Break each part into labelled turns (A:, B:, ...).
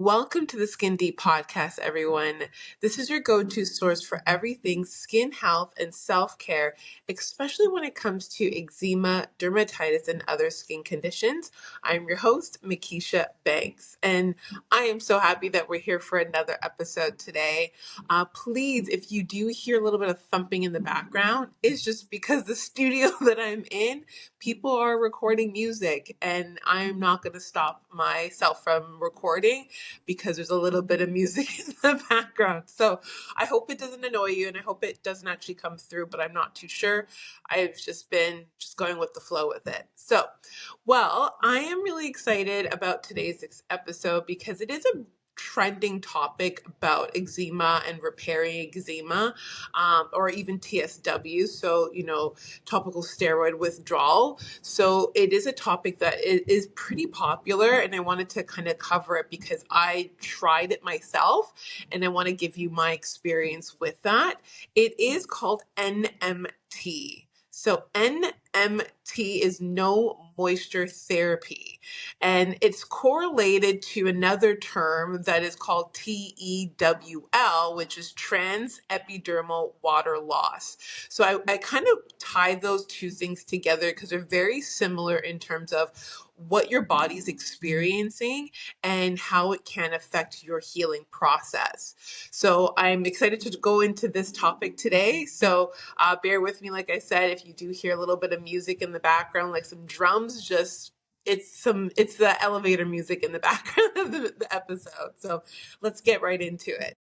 A: Welcome to the Skin Deep podcast, everyone. This is your go-to source for everything skin health and self-care, especially when it comes to eczema, dermatitis, and other skin conditions. I'm your host, Makisha Banks, and I am so happy that we're here for another episode today. Please, if you do hear a little bit of thumping in the background, it's just because the studio that I'm in, people are recording music, and I'm not going to stop myself from recording because there's a little bit of music in the background. So I hope it doesn't annoy you, and I hope it doesn't actually come through, but I'm not too sure. I've just been going with the flow with it. So, well, I am really excited about today's episode because it is a trending topic about eczema and repairing eczema, or even TSW. So, topical steroid withdrawal. So it is a topic that is pretty popular, and I wanted to kind of cover it because I tried it myself, and I want to give you my experience with that. It is called NMT. So NMT is no moisture therapy, and it's correlated to another term that is called TEWL, which is trans epidermal water loss. So I kind of tied those two things together because they're very similar in terms of what your body's experiencing and how it can affect your healing process. So I'm excited to go into this topic today. So bear with me, like I said, if you do hear a little bit of music in the background, like some drums, it's the elevator music in the background of the episode. So let's get right into it.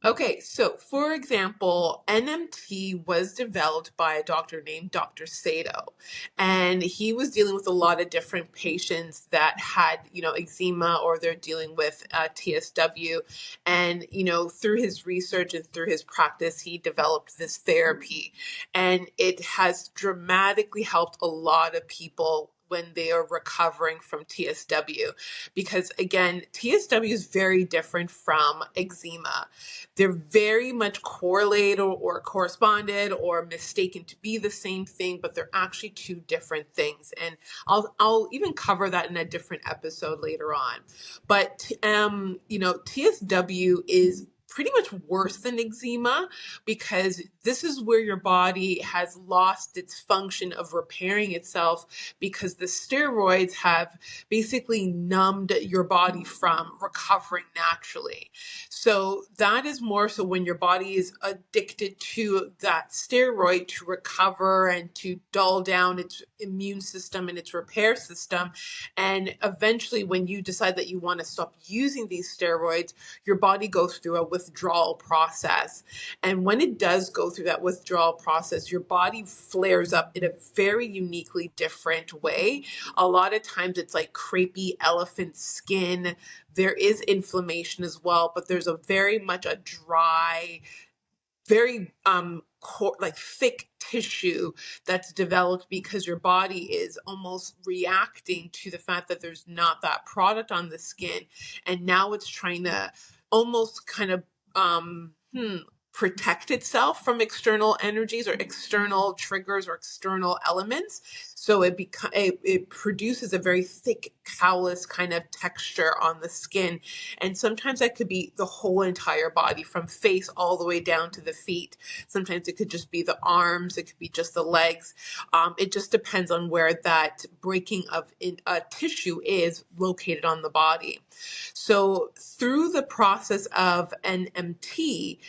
A: Okay, so for example, NMT was developed by a doctor named Dr. Sato, and he was dealing with a lot of different patients that had, eczema, or they're dealing with TSW. And, through his research and through his practice, he developed this therapy, and it has dramatically helped a lot of people when they are recovering from TSW, because again, TSW is very different from eczema. They're very much correlated or corresponded or mistaken to be the same thing, but they're actually two different things. And I'll even cover that in a different episode later on. But TSW is pretty much worse than eczema, because this is where your body has lost its function of repairing itself, because the steroids have basically numbed your body from recovering naturally. So that is more so when your body is addicted to that steroid to recover and to dull down its immune system and its repair system. And eventually, when you decide that you want to stop using these steroids, your body goes through a withdrawal process. And when it does go through that withdrawal process, your body flares up in a very uniquely different way. A lot of times it's like crepey elephant skin. There is inflammation as well, but there's a very much a dry, very like thick tissue that's developed because your body is almost reacting to the fact that there's not that product on the skin, and now it's trying to almost kind of protect itself from external energies or external triggers or external elements. So it produces a very thick, callous kind of texture on the skin. And sometimes that could be the whole entire body, from face all the way down to the feet. Sometimes it could just be the arms. It could be just the legs. It just depends on where that breaking of a tissue is located on the body. So through the process of NMT,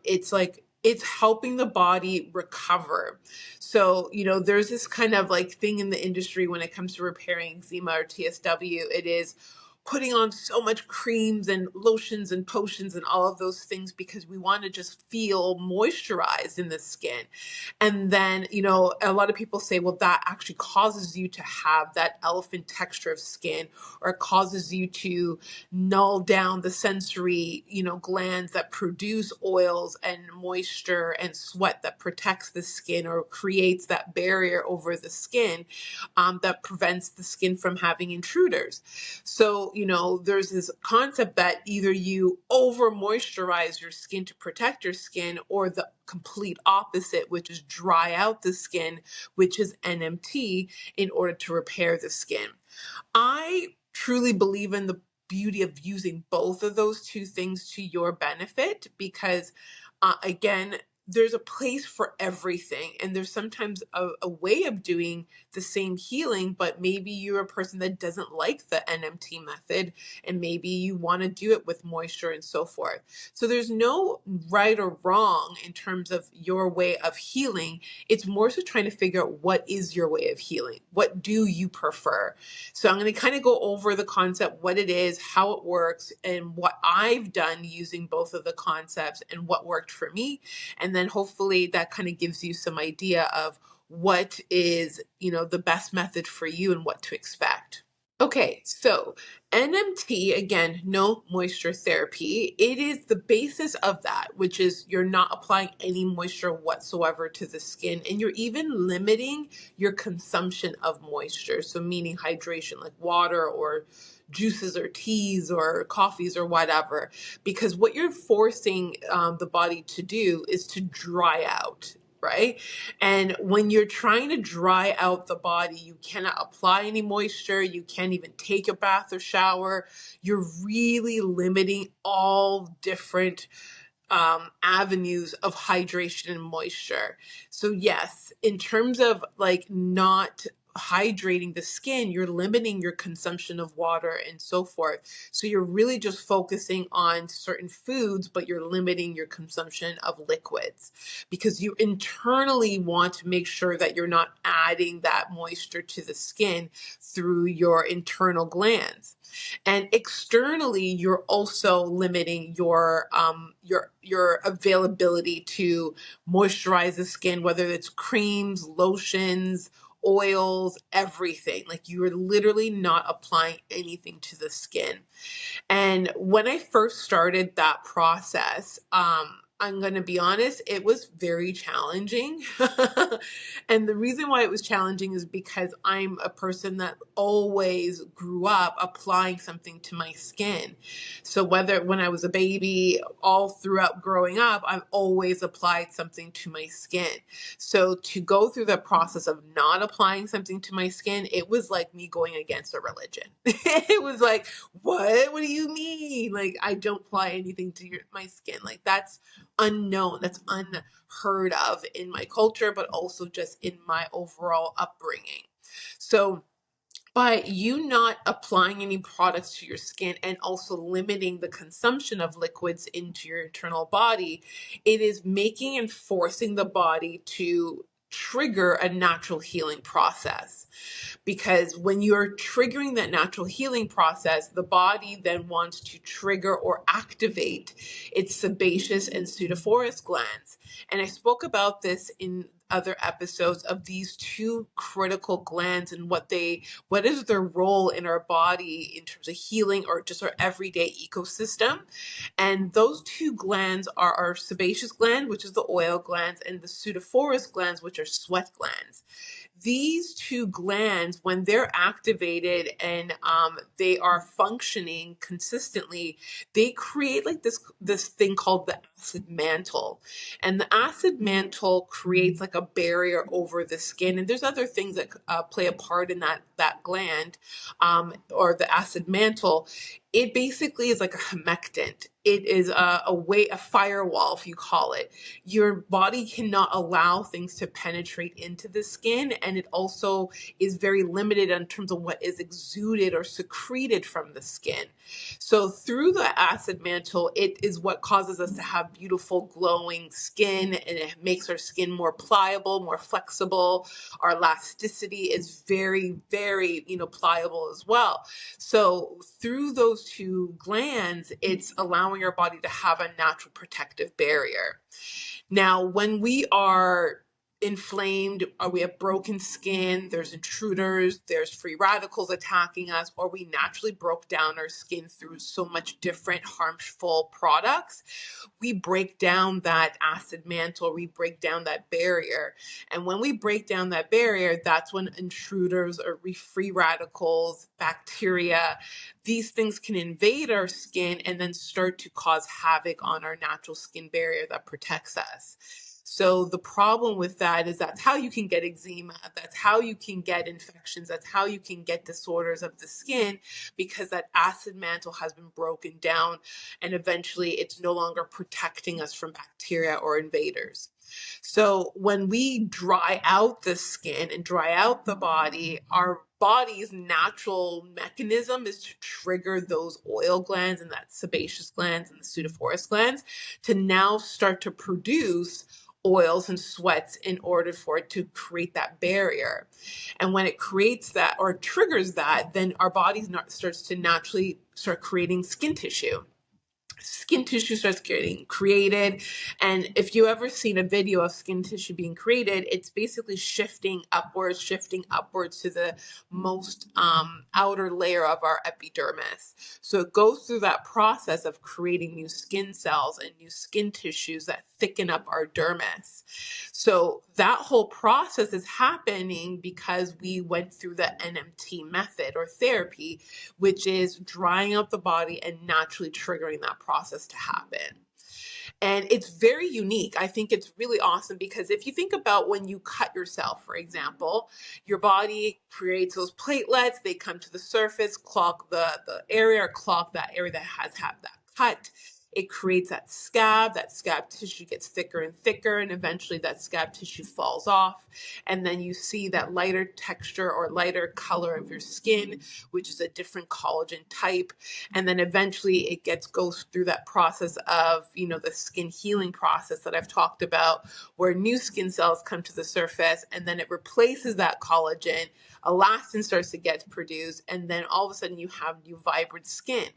A: it's helping the body recover. So, there's this kind of like thing in the industry when it comes to repairing eczema or TSW. It is putting on so much creams and lotions and potions and all of those things because we want to just feel moisturized in the skin. And then, a lot of people say, well, that actually causes you to have that elephant texture of skin, or it causes you to null down the sensory, glands that produce oils and moisture and sweat that protects the skin or creates that barrier over the skin, that prevents the skin from having intruders. So, there's this concept that either you over moisturize your skin to protect your skin, or the complete opposite, which is dry out the skin, which is NMT, in order to repair the skin. I truly believe in the beauty of using both of those two things to your benefit, because again, there's a place for everything, and there's sometimes a way of doing the same healing, but maybe you're a person that doesn't like the NMT method, and maybe you want to do it with moisture and so forth. So there's no right or wrong in terms of your way of healing. It's more so trying to figure out what is your way of healing. What do you prefer? So I'm going to kind of go over the concept, what it is, how it works, and what I've done using both of the concepts and what worked for me. And then hopefully that kind of gives you some idea of what is, the best method for you and what to expect. Okay, so NMT, again, no moisture therapy. It is the basis of that, which is you're not applying any moisture whatsoever to the skin, and you're even limiting your consumption of moisture. So meaning hydration, like water or juices or teas or coffees or whatever, because what you're forcing the body to do is to dry out. Right? And when you're trying to dry out the body, you cannot apply any moisture. You can't even take a bath or shower. You're really limiting all different avenues of hydration and moisture. So yes, in terms of like not hydrating the skin, you're limiting your consumption of water and so forth. So you're really just focusing on certain foods, but you're limiting your consumption of liquids, because you internally want to make sure that you're not adding that moisture to the skin through your internal glands. And externally, you're also limiting your availability to moisturize the skin, whether it's creams, lotions, oils, everything. Like, you are literally not applying anything to the skin. And when I first started that process, I'm going to be honest, it was very challenging. And the reason why it was challenging is because I'm a person that always grew up applying something to my skin. So whether when I was a baby, all throughout growing up, I've always applied something to my skin. So to go through the process of not applying something to my skin, it was like me going against a religion. It was like, what? What do you mean? Like, I don't apply anything to my skin. Like, that's unknown. That's unheard of in my culture, but also just in my overall upbringing. So by you not applying any products to your skin and also limiting the consumption of liquids into your internal body, it is making and forcing the body to trigger a natural healing process. Because when you're triggering that natural healing process, the body then wants to trigger or activate its sebaceous and pseudophorus glands. And I spoke about this in other episodes of these two critical glands and what is their role in our body in terms of healing or just our everyday ecosystem. And those two glands are our sebaceous gland, which is the oil glands, and the pseudophorus glands, which are sweat glands. These two glands, when they're activated and they are functioning consistently, they create like this thing called the acid mantle. And the acid mantle creates like a barrier over the skin. And there's other things that play a part in that gland or the acid mantle. It basically is like a humectant. It is a firewall, if you call it. Your body cannot allow things to penetrate into the skin, and it also is very limited in terms of what is exuded or secreted from the skin. So through the acid mantle, it is what causes us to have beautiful glowing skin, and it makes our skin more pliable, more flexible. Our elasticity is very, very, pliable as well. So through those two glands, it's allowing our body to have a natural protective barrier. Now, when we are inflamed, or we have broken skin, there's intruders, there's free radicals attacking us, or we naturally broke down our skin through so much different harmful products, we break down that acid mantle, we break down that barrier. And when we break down that barrier, that's when intruders or free radicals, bacteria, these things can invade our skin and then start to cause havoc on our natural skin barrier that protects us. So the problem with that is that's how you can get eczema. That's how you can get infections. That's how you can get disorders of the skin, because that acid mantle has been broken down and eventually it's no longer protecting us from bacteria or invaders. So when we dry out the skin and dry out the body, our body's natural mechanism is to trigger those oil glands and that sebaceous glands and the pseudophorus glands to now start to produce oils and sweats in order for it to create that barrier. And when it creates that or triggers that, then our body starts to naturally start creating skin tissue. Skin tissue starts getting created. And if you ever seen a video of skin tissue being created, it's basically shifting upwards to the most outer layer of our epidermis. So it goes through that process of creating new skin cells and new skin tissues that thicken up our dermis. So that whole process is happening because we went through the NMT method or therapy, which is drying out the body and naturally triggering that process to happen. And it's very unique. I think it's really awesome because if you think about when you cut yourself, for example, your body creates those platelets, they come to the surface, clog the area, or clog that area that has had that cut. It creates that scab tissue gets thicker and thicker, and eventually that scab tissue falls off. And then you see that lighter texture or lighter color of your skin, which is a different collagen type. And then eventually it goes through that process of, the skin healing process that I've talked about, where new skin cells come to the surface and then it replaces that collagen. Elastin starts to get produced, and then all of a sudden you have new vibrant skin.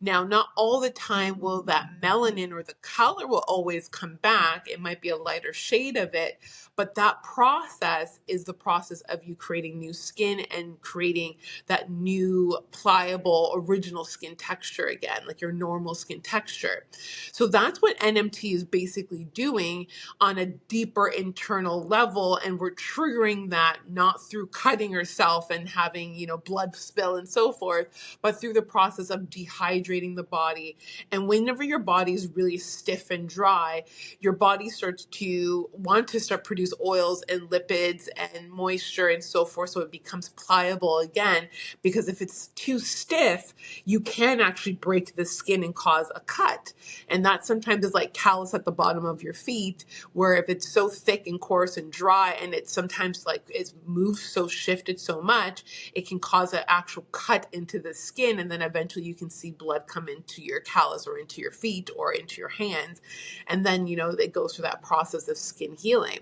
A: Now, not all the time will that melanin or the color will always come back. It might be a lighter shade of it, but that process is the process of you creating new skin and creating that new pliable original skin texture again, like your normal skin texture. So that's what NMT is basically doing on a deeper internal level, and we're triggering that not through cutting yourself and having, blood spill and so forth, but through the process of dehydrating the body. And whenever your body is really stiff and dry, your body starts to want to start produce oils and lipids and moisture and so forth, so it becomes pliable again, because if it's too stiff, you can actually break the skin and cause a cut. And that sometimes is like callus at the bottom of your feet, where if it's so thick and coarse and dry, and it's sometimes like it's moved so shifted so much, it can cause an actual cut into the skin, and then eventually you can see blood come into your callus or into your feet or into your hands. And then, it goes through that process of skin healing.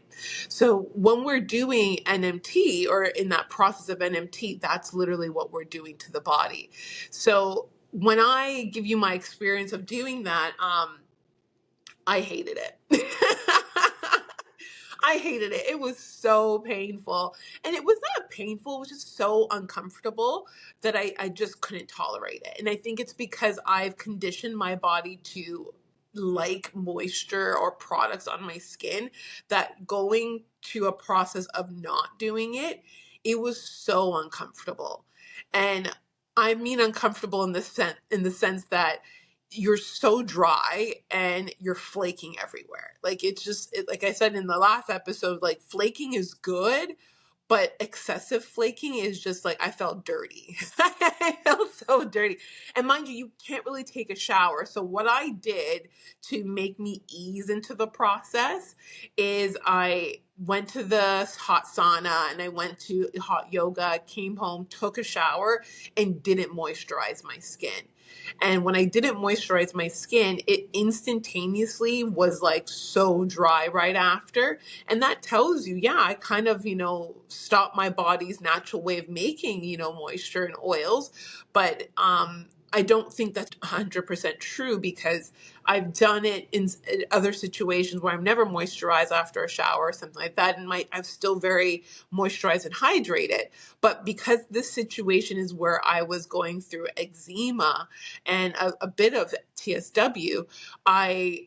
A: So when we're doing NMT, or in that process of NMT, that's literally what we're doing to the body. So when I give you my experience of doing that, I hated it. I hated it. It was so painful. And it was not painful, it was just so uncomfortable that I just couldn't tolerate it. And I think it's because I've conditioned my body to like moisture or products on my skin, that going to a process of not doing it, it was so uncomfortable. And I mean uncomfortable in the sense that you're so dry and you're flaking everywhere. Like like I said in the last episode, like flaking is good, but excessive flaking is just like, I felt dirty. I felt so dirty. And mind you, you can't really take a shower. So what I did to make me ease into the process is I went to the hot sauna and I went to hot yoga, came home, took a shower, and didn't moisturize my skin. And when I didn't moisturize my skin, it instantaneously was like so dry right after. And that tells you, yeah, I kind of, stopped my body's natural way of making, moisture and oils. But I don't think that's 100% true, because I've done it in other situations where I've never moisturized after a shower or something like that, and I'm still very moisturized and hydrated. But because this situation is where I was going through eczema and a bit of TSW, I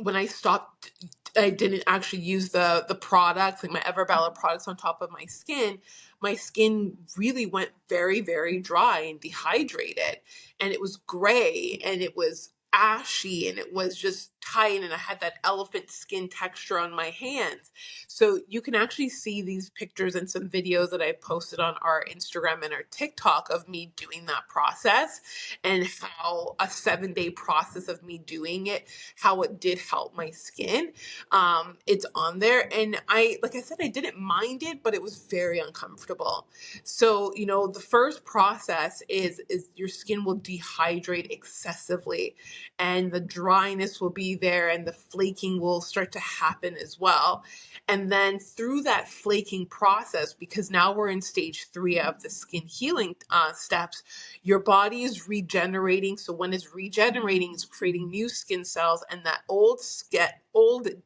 A: when I stopped, I didn't actually use the products, like my Everbella products on top of my skin really went very, very dry and dehydrated. And it was gray and it was ashy and it was just tight, and I had that elephant skin texture on my hands. So you can actually see these pictures and some videos that I posted on our Instagram and our TikTok of me doing that process, and how a 7-day process of me doing it, how it did help my skin. It's on there, and like I said, I didn't mind it, but it was very uncomfortable. So, the first process is your skin will dehydrate excessively, and the dryness will be there, and the flaking will start to happen as well. And then through that flaking process, because now we're in stage 3 of the skin healing steps, your body is regenerating. So when it's regenerating, it's creating new skin cells, and that old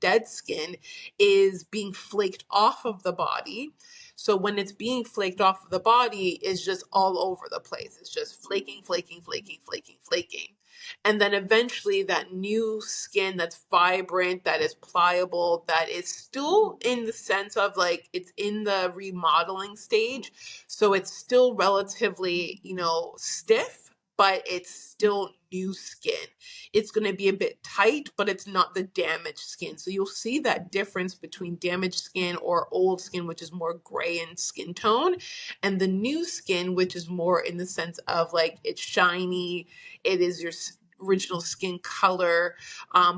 A: dead skin is being flaked off of the body. So when it's being flaked off of the body, it's just all over the place. It's just flaking, flaking, flaking, flaking, flaking. And then eventually that new skin that's vibrant, that is pliable, that is still in the sense of like it's in the remodeling stage. So it's still relatively, stiff, but it's still new skin. It's going to be a bit tight, but it's not the damaged skin. So you'll see that difference between damaged skin or old skin, which is more gray in skin tone, and the new skin, which is more in the sense of like it's shiny, it is your original skin color,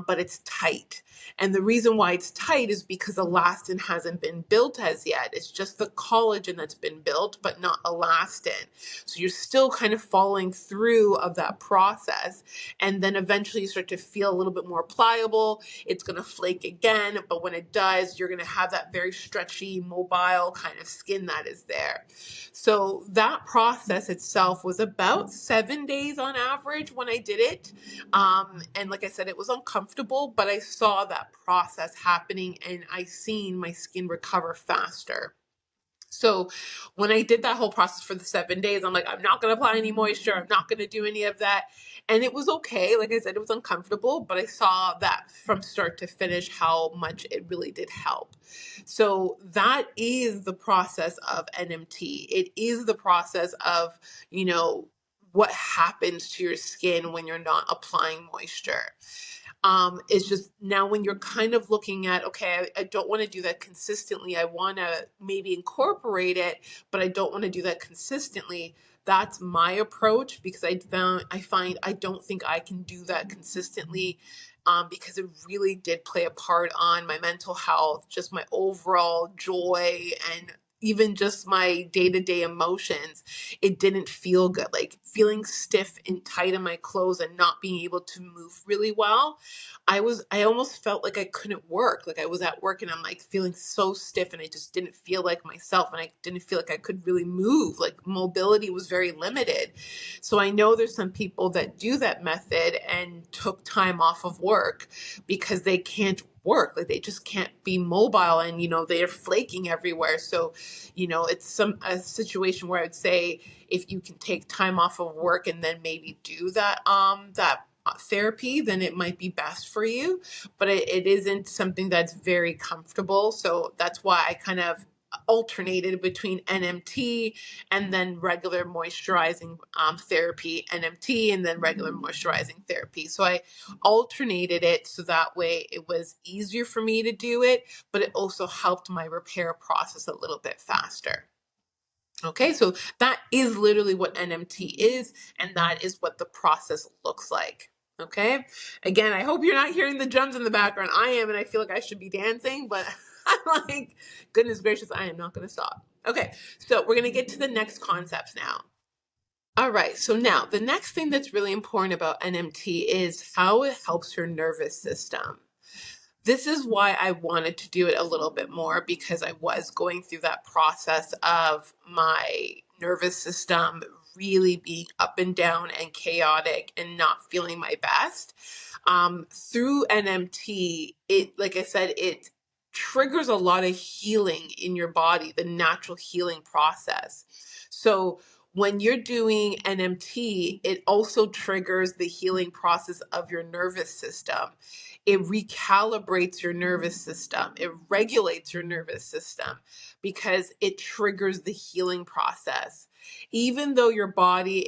A: but it's tight. And the reason why it's tight is because elastin hasn't been built as yet. It's just the collagen that's been built, but not elastin. So you're still kind of following through of that process. And then eventually you start to feel a little bit more pliable. It's going to flake again, but when it does, you're going to have that very stretchy, mobile kind of skin that is there. So that process itself was about 7 days on average when I did it. And like I said, it was uncomfortable, but I saw that process happening and I seen my skin recover faster. So when I did that whole process for the 7 days, I'm like, I'm not going to apply any moisture. I'm not going to do any of that. And it was okay. Like I said, it was uncomfortable, but I saw that from start to finish, how much it really did help. So that is the process of NMT. It is the process of, what happens to your skin when you're not applying moisture. It's just now when you're kind of looking at, okay, I don't want to do that consistently. I want to maybe incorporate it, but I don't want to do that consistently. That's my approach, because I find I don't think I can do that consistently, because it really did play a part on my mental health, just my overall joy, and even just my day-to-day emotions. It didn't feel good, like feeling stiff and tight in my clothes and not being able to move really well. I almost felt like I couldn't work. Like I was at work and I'm like feeling so stiff and I just didn't feel like myself, and I didn't feel like I could really move. Like mobility was very limited. So I know there's some people that do that method and took time off of work because they can't work. Like they just can't be mobile, and they're flaking everywhere. So it's a situation where I'd say if you can take time off of work and then maybe do that therapy, then it might be best for you. But it isn't something that's very comfortable. So that's why I kind of alternated between NMT and then regular moisturizing therapy, NMT, and then regular moisturizing therapy. So I alternated it so that way it was easier for me to do it, but it also helped my repair process a little bit faster. Okay, so that is literally what NMT is, and that is what the process looks like. Okay, again, I hope you're not hearing the drums in the background. I am, and I feel like I should be dancing, but I'm like, goodness gracious, I am not going to stop. Okay, so we're going to get to the next concepts now. All right, so now the next thing that's really important about NMT is how it helps your nervous system. This is why I wanted to do it a little bit more, because I was going through that process of my nervous system really being up and down and chaotic and not feeling my best. Through NMT, like I said, it triggers a lot of healing in your body, the natural healing process. So when you're doing NMT, it also triggers the healing process of your nervous system. It recalibrates your nervous system. It regulates your nervous system because it triggers the healing process. Even though your body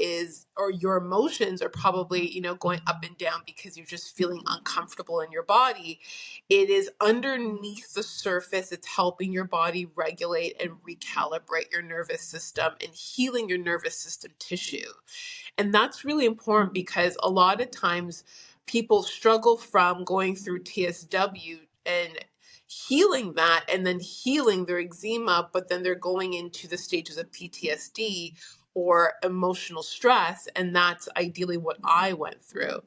A: or your emotions are probably, going up and down because you're just feeling uncomfortable in your body, it is underneath the surface. It's helping your body regulate and recalibrate your nervous system and healing your nervous system tissue. And that's really important because a lot of times people struggle from going through TSW and healing that and then healing their eczema, but then they're going into the stages of PTSD or emotional stress. And that's ideally what I went through.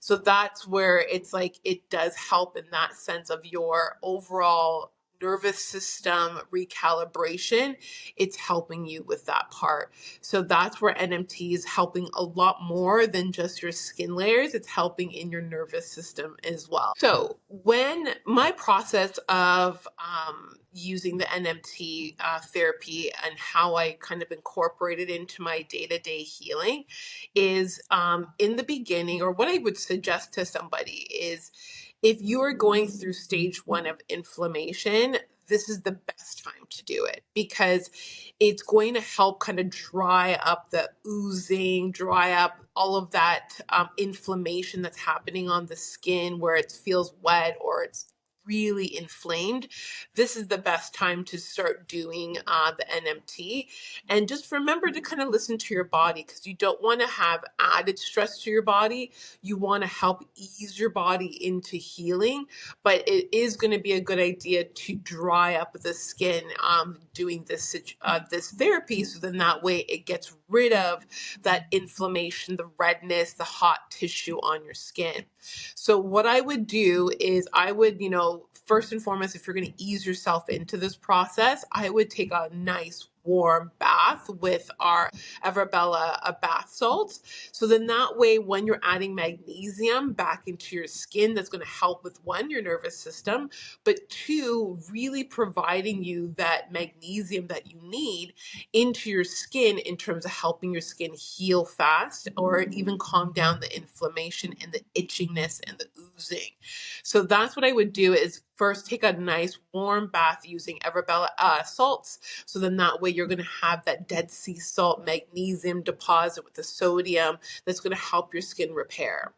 A: So that's where it's like it does help in that sense of your overall nervous system recalibration. It's helping you with that part. So that's where NMT is helping a lot more than just your skin layers. It's helping in your nervous system as well. So when my process of using the NMT therapy and how I kind of incorporate it into my day-to-day healing is in the beginning, or what I would suggest to somebody is if you are going through stage 1 of inflammation, this is the best time to do it because it's going to help kind of dry up the oozing, dry up all of that inflammation that's happening on the skin where it feels wet or it's really inflamed. This is the best time to start doing the NMT. And just remember to kind of listen to your body because you don't want to have added stress to your body. You want to help ease your body into healing, but it is going to be a good idea to dry up the skin doing this therapy, so then that way it gets rid of that inflammation, the redness, the hot tissue on your skin. So what I would do is I would, first and foremost, if you're going to ease yourself into this process, I would take a nice warm bath with our Everbella bath salts. So then that way, when you're adding magnesium back into your skin, that's going to help with one, your nervous system, but two, really providing you that magnesium that you need into your skin in terms of helping your skin heal fast or even calm down the inflammation and the itchiness and the oozing. So that's what I would do is first take a nice warm bath using Everbella salts. So then that way you're going to have that Dead Sea salt magnesium deposit with the sodium that's going to help your skin repair.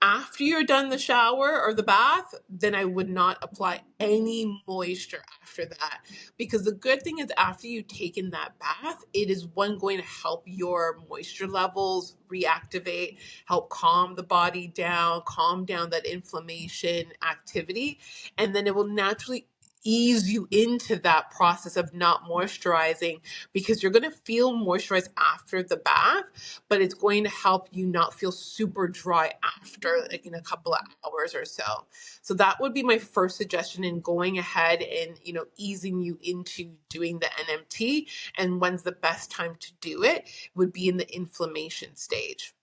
A: After you're done the shower or the bath, then I would not apply any moisture after that. Because the good thing is after you've taken that bath, it is going to help your moisture levels reactivate, help calm the body down, calm down that inflammation activity, and then it will naturally ease you into that process of not moisturizing because you're going to feel moisturized after the bath, but it's going to help you not feel super dry after, like in a couple of hours or so. So that would be my first suggestion in going ahead and, easing you into doing the NMT. And when's the best time to do it would be in the inflammation stage.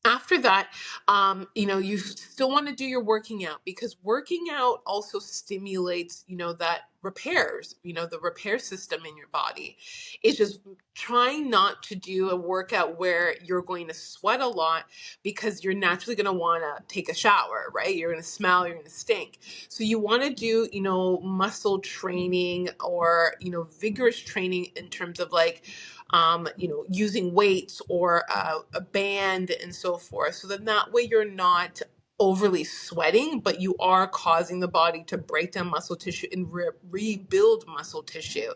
A: After that, you still want to do your working out because working out also stimulates, that repairs, the repair system in your body. It's just trying not to do a workout where you're going to sweat a lot because you're naturally going to want to take a shower, right? You're going to smell, you're going to stink. So you want to do, muscle training or, vigorous training in terms of like, using weights or a band and so forth. So then that way you're not overly sweating, but you are causing the body to break down muscle tissue and rebuild muscle tissue.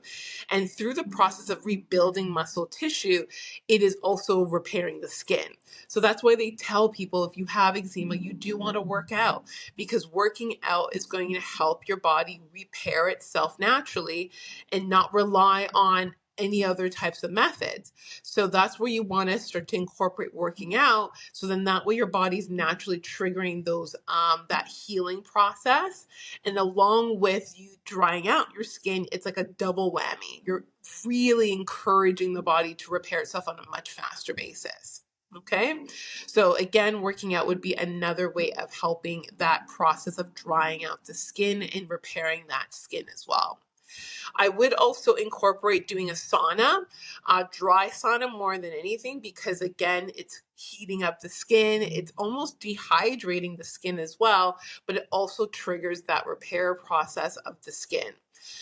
A: And through the process of rebuilding muscle tissue, it is also repairing the skin. So that's why they tell people if you have eczema, you do want to work out because working out is going to help your body repair itself naturally and not rely on any other types of methods. So that's where you want to start to incorporate working out. So then that way your body's naturally triggering those that healing process. And along with you drying out your skin, it's like a double whammy. You're really encouraging the body to repair itself on a much faster basis. Okay, so again, working out would be another way of helping that process of drying out the skin and repairing that skin as well. I would also incorporate doing a sauna, dry sauna more than anything, because again, it's heating up the skin. It's almost dehydrating the skin as well, but it also triggers that repair process of the skin.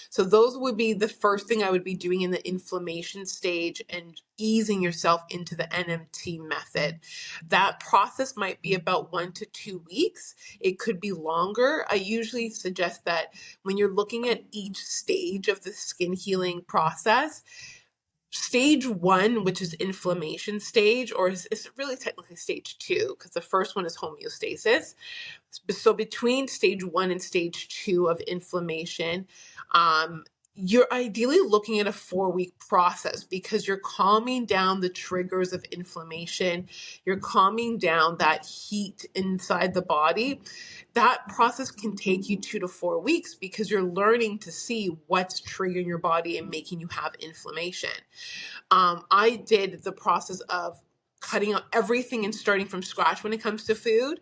A: So those would be the first thing I would be doing in the inflammation stage and easing yourself into the NMT method. That process might be about 1 to 2 weeks. It could be longer. I usually suggest that when you're looking at each stage of the skin healing process, stage 1, which is inflammation stage, or is really technically stage 2, because the first one is homeostasis. So between stage 1 and stage 2 of inflammation, you're ideally looking at a 4-week process, because you're calming down the triggers of inflammation. You're calming down that heat inside the body. That process can take you 2 to 4 weeks, because you're learning to see what's triggering your body and making you have inflammation. I did the process of cutting out everything and starting from scratch when it comes to food.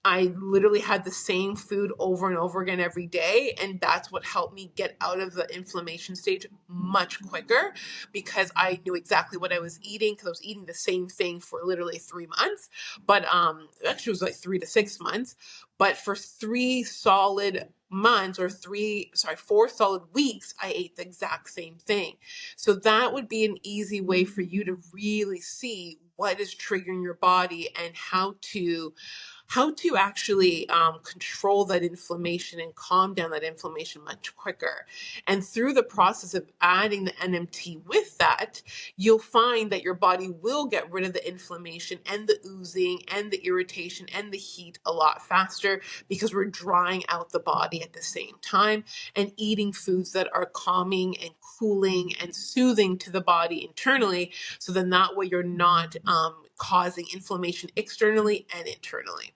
A: I literally had the same food over and over again every day. And that's what helped me get out of the inflammation stage much quicker, because I knew exactly what I was eating, because I was eating the same thing for literally 3 months. But actually it was like 3 to 6 months. But for 3 solid months, or 4 solid weeks, I ate the exact same thing. So that would be an easy way for you to really see what is triggering your body and how to actually control that inflammation and calm down that inflammation much quicker. And through the process of adding the NMT with that, you'll find that your body will get rid of the inflammation and the oozing and the irritation and the heat a lot faster, because we're drying out the body at the same time and eating foods that are calming and cooling and soothing to the body internally. So then that way you're not causing inflammation externally and internally.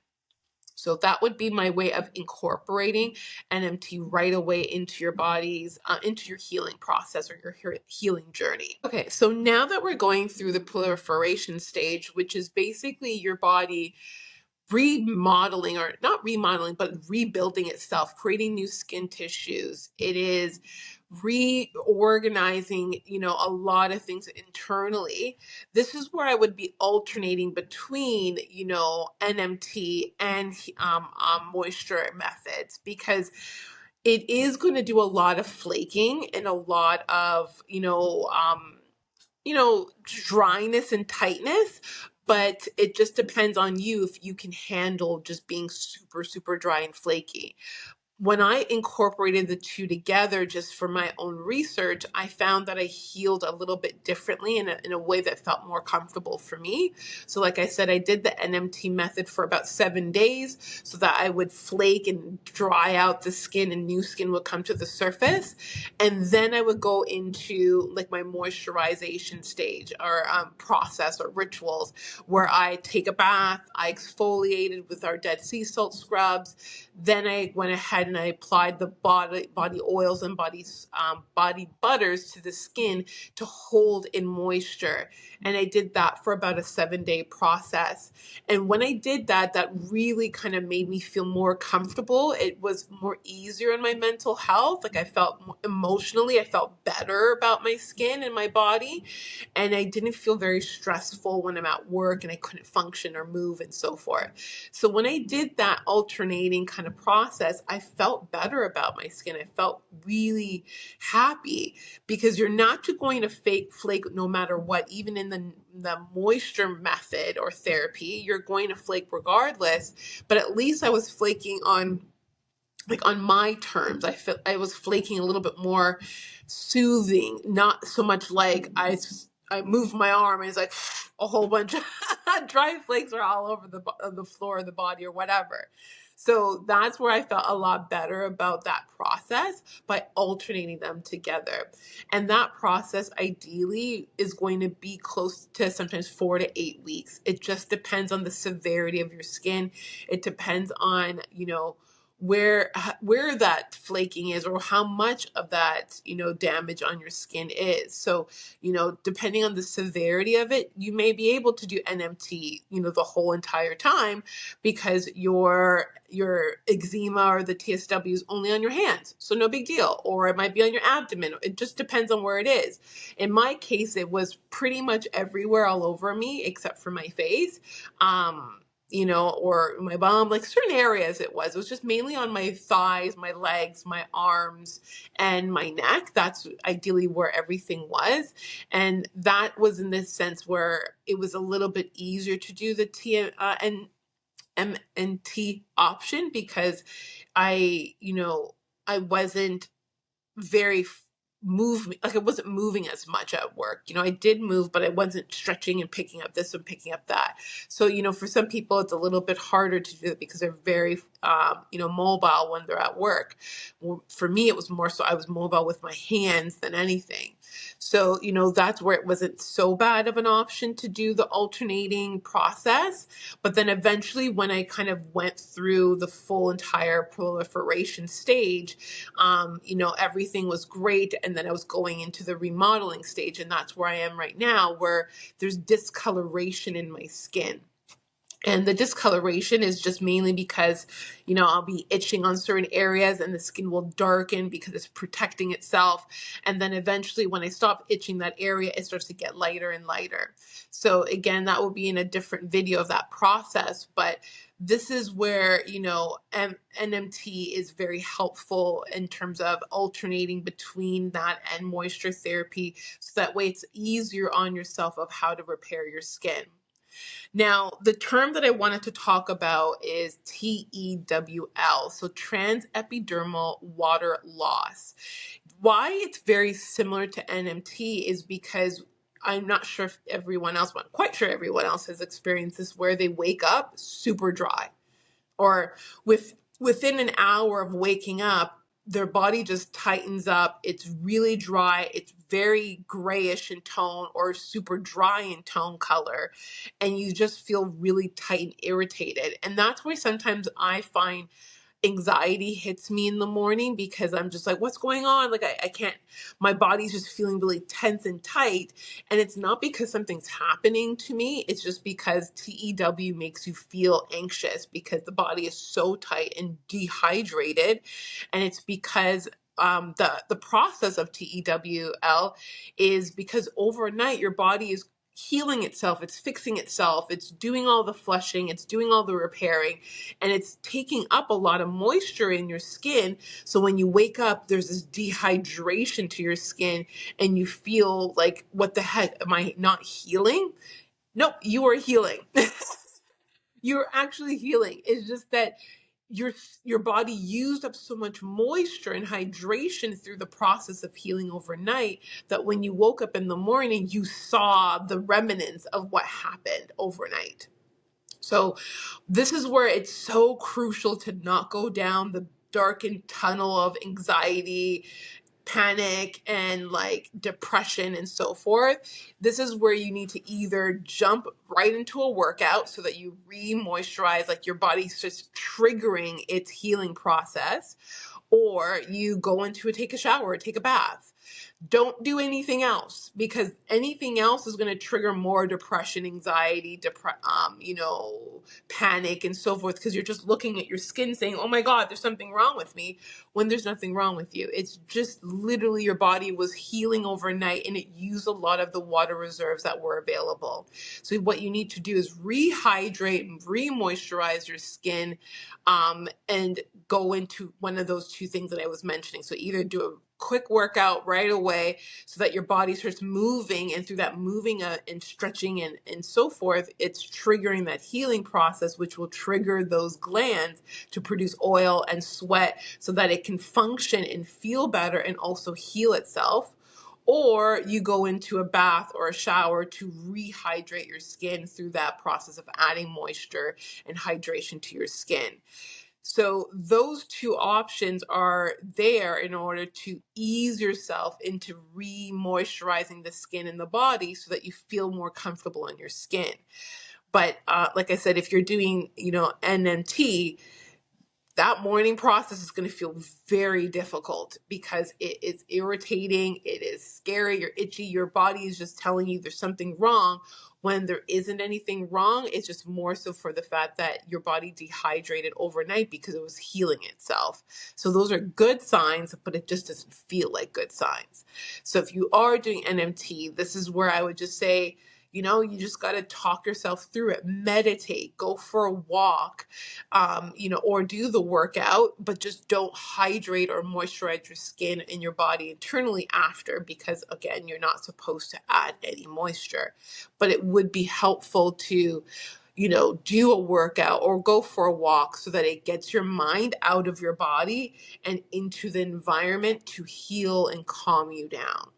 A: So that would be my way of incorporating NMT right away into your body's, into your healing process or your healing journey. Okay, so now that we're going through the proliferation stage, which is basically your body remodeling, or not remodeling, but rebuilding itself, creating new skin tissues. It is reorganizing, a lot of things internally. This is where I would be alternating between, NMT and moisture methods, because it is going to do a lot of flaking and a lot of, dryness and tightness, but it just depends on you if you can handle just being super, super dry and flaky. When I incorporated the two together just for my own research, I found that I healed a little bit differently in a way that felt more comfortable for me. So like I said, I did the NMT method for about 7 days so that I would flake and dry out the skin and new skin would come to the surface. And then I would go into like my moisturization stage or process or rituals, where I take a bath, I exfoliated with our Dead Sea salt scrubs. Then I went ahead and I applied the body oils and body butters to the skin to hold in moisture. And I did that for about a 7-day process. And when I did that, that really kind of made me feel more comfortable. It was more easier on my mental health. Like I felt emotionally, I felt better about my skin and my body. And I didn't feel very stressful when I'm at work and I couldn't function or move and so forth. So when I did that alternating kind of process, I felt better about my skin. I felt really happy, because you're not just going to flake no matter what. Even in the moisture method or therapy, you're going to flake regardless, but at least I was flaking on my terms. I was flaking a little bit more soothing, not so much like I moved my arm and it's like a whole bunch of dry flakes are all over the floor of the body or whatever. So that's where I felt a lot better about that process by alternating them together. And that process ideally is going to be close to sometimes 4 to 8 weeks. It just depends on the severity of your skin. It depends on, where that flaking is, or how much of that, damage on your skin is. So, depending on the severity of it, you may be able to do NMT, the whole entire time, because your eczema or the TSW is only on your hands, so no big deal. Or it might be on your abdomen. It just depends on where it is. In my case, it was pretty much everywhere, all over me, except for my face. Or my bum, like certain areas it was just mainly on my thighs, my legs, my arms, and my neck. That's ideally where everything was. And that was in this sense where it was a little bit easier to do the MNT option, because I wasn't very I wasn't moving as much at work. I did move, but I wasn't stretching and picking up this and picking up that. So, for some people, it's a little bit harder to do it because they're very, mobile when they're at work. Well, for me, it was more so I was mobile with my hands than anything. So, that's where it wasn't so bad of an option to do the alternating process. But then eventually, when I kind of went through the full entire proliferation stage, everything was great. And then I was going into the remodeling stage. And that's where I am right now, where there's discoloration in my skin. And the discoloration is just mainly because, I'll be itching on certain areas and the skin will darken because it's protecting itself. And then eventually when I stop itching that area, it starts to get lighter and lighter. So again, that will be in a different video of that process. But this is where, NMT is very helpful in terms of alternating between that and moisture therapy. So that way it's easier on yourself of how to repair your skin. Now, the term that I wanted to talk about is TEWL, so transepidermal water loss. Why it's very similar to NMT is because I'm not sure if everyone else, but I'm quite sure everyone else has experienced this, where they wake up super dry, or within an hour of waking up, their body just tightens up. It's really dry. It's very grayish in tone or super dry in tone color. And you just feel really tight and irritated. And that's why sometimes I find anxiety hits me in the morning, because I'm just like, what's going on? Like, I can't, my body's just feeling really tense and tight. And it's not because something's happening to me. It's just because TEW makes you feel anxious because the body is so tight and dehydrated. And it's because the process of TEWL is because overnight your body is healing itself, it's fixing itself, it's doing all the flushing, it's doing all the repairing, and it's taking up a lot of moisture in your skin. So when you wake up, there's this dehydration to your skin, and you feel like, what the heck, am I not healing? Nope, you are healing. You're actually healing. It's just that your body used up so much moisture and hydration through the process of healing overnight, that when you woke up in the morning, you saw the remnants of what happened overnight. So this is where it's so crucial to not go down the darkened tunnel of anxiety, panic, and like depression and so forth. This is where you need to either jump right into a workout so that you re-moisturize, like your body's just triggering its healing process, or you go into take a shower or take a bath. Don't do anything else, because anything else is going to trigger more depression, anxiety, panic and so forth, because you're just looking at your skin saying, oh my God, there's something wrong with me, when there's nothing wrong with you. It's just literally your body was healing overnight and it used a lot of the water reserves that were available. So what you need to do is rehydrate and re-moisturize your skin, and go into one of those two things that I was mentioning. So either do a quick workout right away so that your body starts moving, and through that moving and stretching and so forth, it's triggering that healing process, which will trigger those glands to produce oil and sweat so that it can function and feel better and also heal itself. Or you go into a bath or a shower to rehydrate your skin through that process of adding moisture and hydration to your skin. So those two options are there in order to ease yourself into re-moisturizing the skin and the body so that you feel more comfortable in your skin. But like I said, if you're doing, NMT, that morning process is going to feel very difficult because it is irritating, it is scary, you're itchy, your body is just telling you there's something wrong when there isn't anything wrong. It's just more so for the fact that your body dehydrated overnight because it was healing itself. So those are good signs, but it just doesn't feel like good signs. So if you are doing NMT, this is where I would just say, you just got to talk yourself through it, meditate, go for a walk, or do the workout, but just don't hydrate or moisturize your skin and your body internally after, because again, you're not supposed to add any moisture. But it would be helpful to, do a workout or go for a walk so that it gets your mind out of your body and into the environment to heal and calm you down.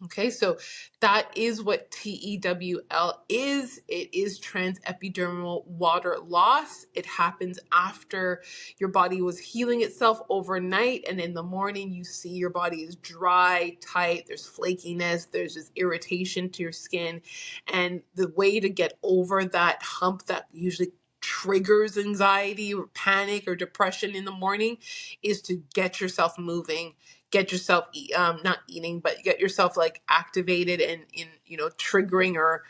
A: Okay, so that is what TEWL is. It is transepidermal water loss. It happens after your body was healing itself overnight, and in the morning you see your body is dry, tight, there's flakiness, there's this irritation to your skin. And the way to get over that hump that usually triggers anxiety or panic or depression in the morning is to get yourself moving, get yourself not eating, but get yourself like activated and in triggering or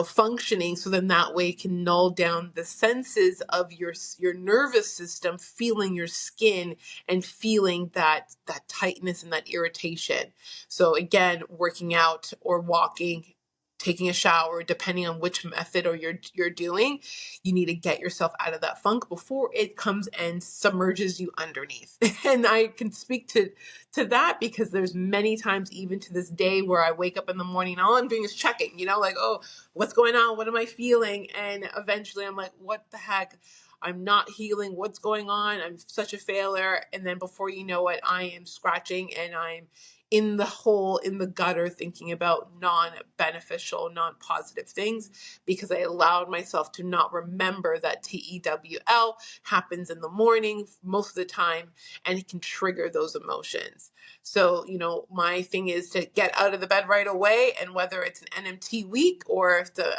A: functioning, so then that way it can null down the senses of your nervous system, feeling your skin and feeling that tightness and that irritation. So again, working out or walking, taking a shower, depending on which method or you're doing, you need to get yourself out of that funk before it comes and submerges you underneath. And I can speak to that because there's many times, even to this day, where I wake up in the morning and all I'm doing is checking, like, oh, what's going on? What am I feeling? And eventually I'm like, what the heck? I'm not healing. What's going on? I'm such a failure. And then before you know it, I am scratching and I'm in the hole, in the gutter, thinking about non-beneficial, non-positive things because I allowed myself to not remember that TEWL happens in the morning most of the time, and it can trigger those emotions. So, my thing is to get out of the bed right away, and whether it's an NMT week or if the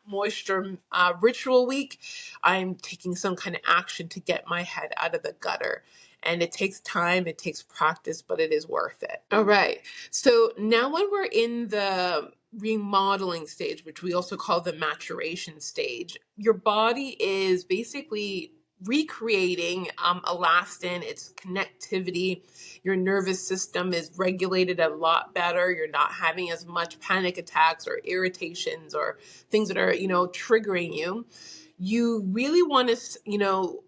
A: moisture ritual week, I'm taking some kind of action to get my head out of the gutter. And it takes time, it takes practice, but it is worth it. All right. So now when we're in the remodeling stage, which we also call the maturation stage, your body is basically recreating elastin, its connectivity. Your nervous system is regulated a lot better. You're not having as much panic attacks or irritations or things that are, triggering you. You really want to,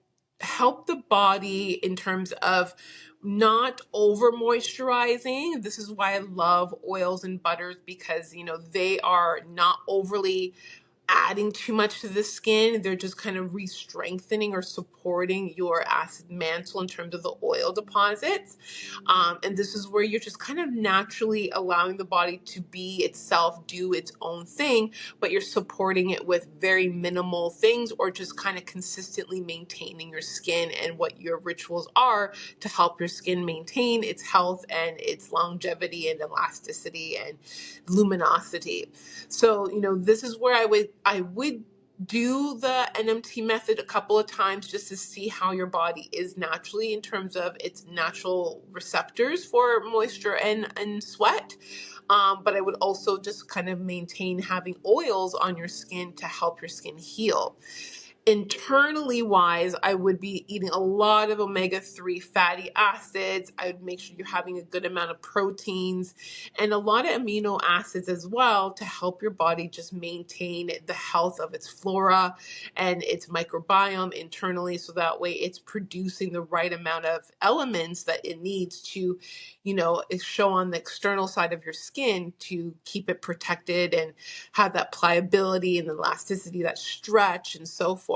A: help the body in terms of not over moisturizing. This is why I love oils and butters, because they are not overly adding too much to the skin. They're just kind of re-strengthening or supporting your acid mantle in terms of the oil deposits. And this is where you're just kind of naturally allowing the body to be itself, do its own thing, but you're supporting it with very minimal things or just kind of consistently maintaining your skin and what your rituals are to help your skin maintain its health and its longevity and elasticity and luminosity. So, this is where I would do the NMT method a couple of times just to see how your body is naturally in terms of its natural receptors for moisture and sweat. But I would also just kind of maintain having oils on your skin to help your skin heal. Internally wise, I would be eating a lot of omega-3 fatty acids. I would make sure you're having a good amount of proteins and a lot of amino acids as well to help your body just maintain the health of its flora and its microbiome internally, so that way it's producing the right amount of elements that it needs to, show on the external side of your skin to keep it protected and have that pliability and elasticity, that stretch and so forth.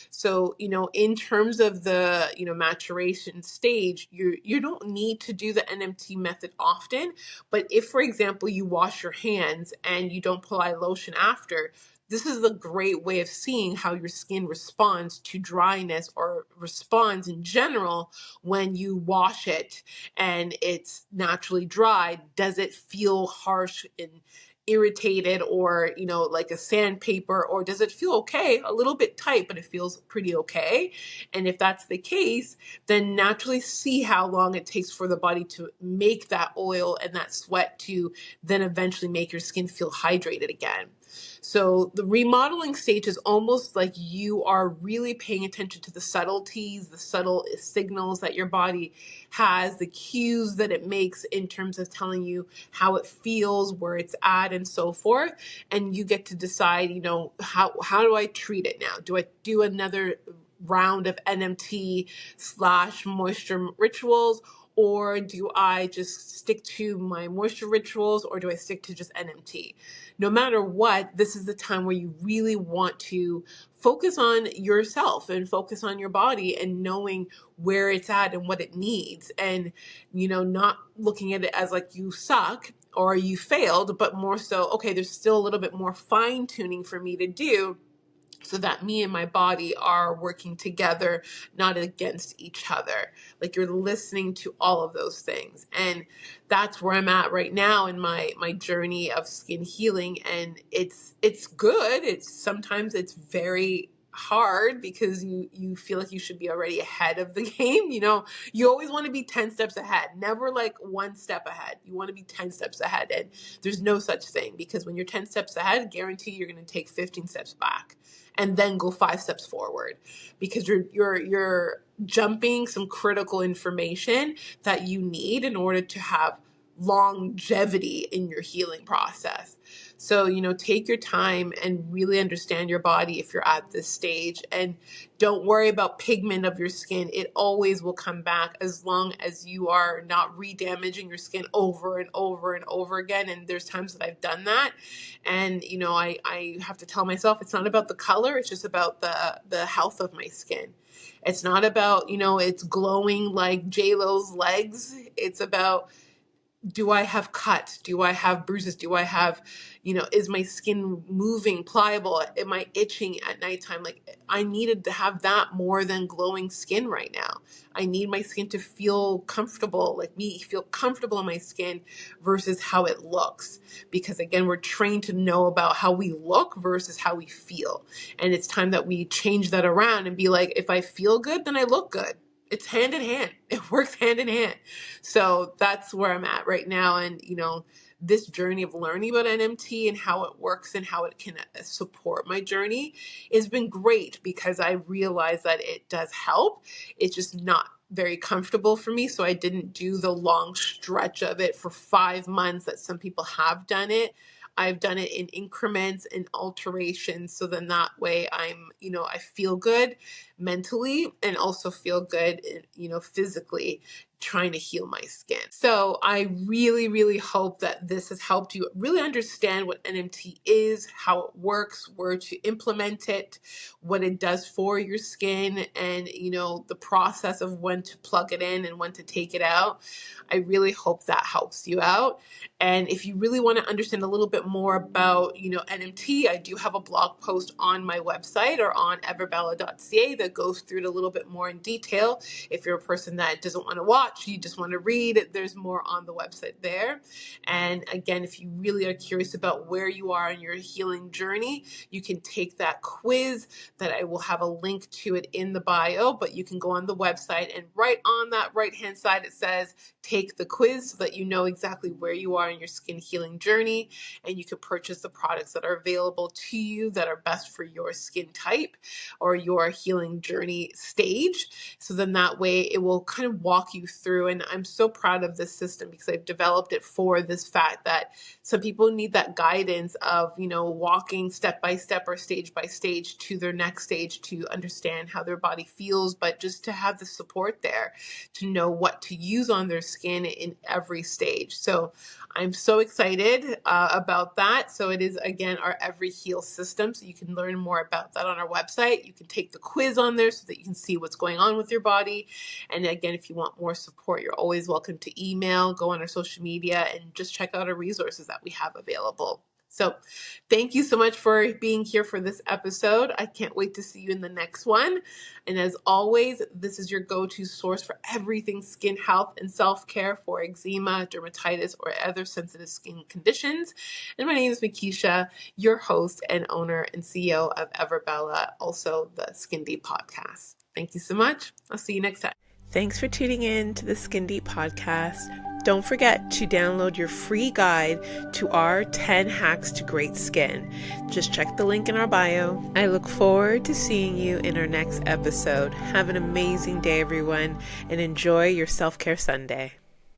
A: So, in terms of the, maturation stage, you don't need to do the NMT method often. But if, for example, you wash your hands and you don't apply lotion after, this is a great way of seeing how your skin responds to dryness or responds in general when you wash it and it's naturally dry. Does it feel harsh and irritated, or like a sandpaper, or does it feel okay, a little bit tight but it feels pretty okay? And if that's the case, then naturally see how long it takes for the body to make that oil and that sweat to then eventually make your skin feel hydrated again. So the remodeling stage is almost like you are really paying attention to the subtleties, the subtle signals that your body has, the cues that it makes in terms of telling you how it feels, where it's at, and so forth. And you get to decide, how do I treat it now? Do I do another round of NMT / moisture rituals? Or do I just stick to my moisture rituals, or do I stick to just NMT? No matter what, this is the time where you really want to focus on yourself and focus on your body and knowing where it's at and what it needs. And, not looking at it as like you suck or you failed, but more so, okay, there's still a little bit more fine tuning for me to do, so that me and my body are working together, not against each other. Like, you're listening to all of those things. And that's where I'm at right now in my journey of skin healing. And it's good. Sometimes it's very hard because you feel like you should be already ahead of the game. You always want to be 10 steps ahead, never like one step ahead. You want to be 10 steps ahead. And there's no such thing, because when you're 10 steps ahead, guarantee you're going to take 15 steps back and then go 5 steps forward, because you're jumping some critical information that you need in order to have longevity in your healing process. So, take your time and really understand your body if you're at this stage, and don't worry about pigment of your skin. It always will come back as long as you are not re-damaging your skin over and over and over again. And there's times that I've done that. And, I have to tell myself it's not about the color. It's just about the health of my skin. It's not about, it's glowing like J-Lo's legs. It's about, do I have cuts? Do I have bruises? Do I have, is my skin moving, pliable? Am I itching at nighttime? Like, I needed to have that more than glowing skin right now. I need my skin to feel comfortable, like me feel comfortable in my skin versus how it looks. Because again, we're trained to know about how we look versus how we feel. And it's time that we change that around and be like, if I feel good, then I look good. It's hand in hand. It works hand in hand. So that's where I'm at right now. And, this journey of learning about NMT and how it works and how it can support my journey has been great, because I realize that it does help. It's just not very comfortable for me. So I didn't do the long stretch of it for 5 months that some people have done it. I've done it in increments and alterations. So then that way I feel good mentally and also feel good, physically, trying to heal my skin. So I really, really hope that this has helped you really understand what NMT is, how it works, where to implement it, what it does for your skin, and, the process of when to plug it in and when to take it out. I really hope that helps you out. And if you really want to understand a little bit more about, NMT, I do have a blog post on my website or on everbella.ca that goes through it a little bit more in detail. If you're a person that doesn't want to watch, you just want to read, there's more on the website there. And again, if you really are curious about where you are in your healing journey, you can take that quiz that I will have a link to it in the bio, but you can go on the website, and right on that right-hand side, it says, take the quiz, so that you know exactly where you are in your skin healing journey, and you can purchase the products that are available to you that are best for your skin type or your healing journey stage. So then that way it will kind of walk you through. And I'm so proud of this system, because I've developed it for this fact that some people need that guidance of, walking step by step or stage by stage to their next stage to understand how their body feels, but just to have the support there to know what to use on their skin in every stage. So I'm so excited about that. So it is, again, our Every Heal system. So you can learn more about that on our website. You can take the quiz on there so that you can see what's going on with your body. And again, if you want more support, you're always welcome to email, go on our social media, and just check out our resources that we have available. So thank you so much for being here for this episode. I can't wait to see you in the next one. And as always, this is your go-to source for everything skin health and self-care for eczema, dermatitis, or other sensitive skin conditions. And my name is Makisha, your host and owner and CEO of Everbella, also the Skin Deep podcast. Thank you so much. I'll see you next time. Thanks for tuning in to the Skin Deep podcast. Don't forget to download your free guide to our 10 hacks to great skin. Just check the link in our bio. I look forward to seeing you in our next episode. Have an amazing day, everyone, and enjoy your self-care Sunday.